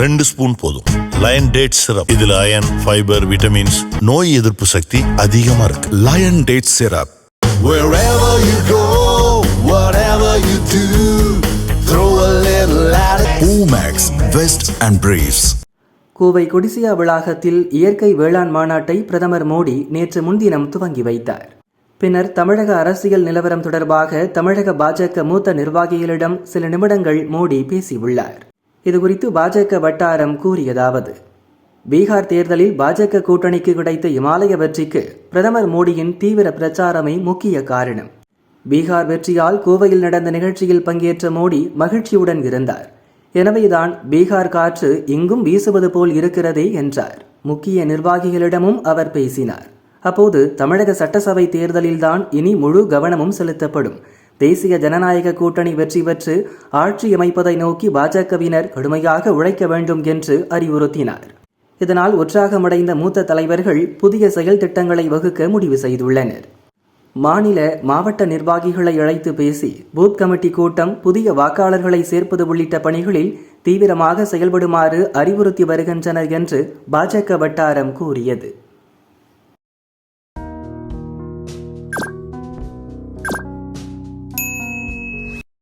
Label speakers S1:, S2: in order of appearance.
S1: 2 spoon போதும். Lion date syrup, இதுல iron, fibre, vitamins, நோய் எதிர்ப்பு சக்தி அதிகமா இருக்கு.
S2: Lion date syrup.
S3: Wherever you go, whatever you do, throw a little at it.
S2: Omax, Vest and Briefs.
S4: Kovai Codissia வளாகத்தில் இயற்கை வேளாண் மாநாட்டை பிரதமர் மோடி நேற்று முன்தினம் துவங்கி வைத்தார். பின்னர் தமிழக அரசியல் நிலவரம் தொடர்பாக தமிழக பாஜக மூத்த நிர்வாகிகளிடம் சில நிமிடங்கள் மோடி பேசியுள்ளார். இதுகுறித்து பாஜக வட்டாரம் கூறியதாவது: பீகார் தேர்தலில் பாஜக கூட்டணிக்கு கிடைத்த இமாலய வெற்றிக்கு பிரதமர் மோடியின் தீவிர பிரச்சாரமே முக்கிய காரணம். பீகார் வெற்றியால் கோவையில் நடந்த நிகழ்ச்சியில் பங்கேற்ற மோடி மகிழ்ச்சியுடன் இருந்தார். எனவேதான் பீகார் காற்று இங்கும் வீசுவது போல் இருக்கிறதே என்றார். முக்கிய நிர்வாகிகளிடமும் அவர் பேசினார். அப்போது தமிழக சட்டசபை தேர்தலில்தான் இனி முழு கவனமும் செலுத்தப்படும். தேசிய ஜனநாயக கூட்டணி வெற்றி பெற்று ஆட்சி அமைப்பதை நோக்கி பாஜகவினர் கடுமையாக உழைக்க வேண்டும் என்று அறிவுறுத்தினார். இதனால் உற்சாகமடைந்த மூத்த தலைவர்கள் புதிய செயல் திட்டங்களை வகுக்க முடிவு செய்துள்ளனர். மாநில மாவட்ட நிர்வாகிகளை அழைத்து பேசி பூத் கமிட்டி கூட்டம், புதிய வாக்காளர்களை சேர்ப்பது உள்ளிட்ட பணிகளில் தீவிரமாக செயல்படுமாறு அறிவுறுத்தி வருகின்றனர் என்று பாஜக வட்டாரம் கூறியது.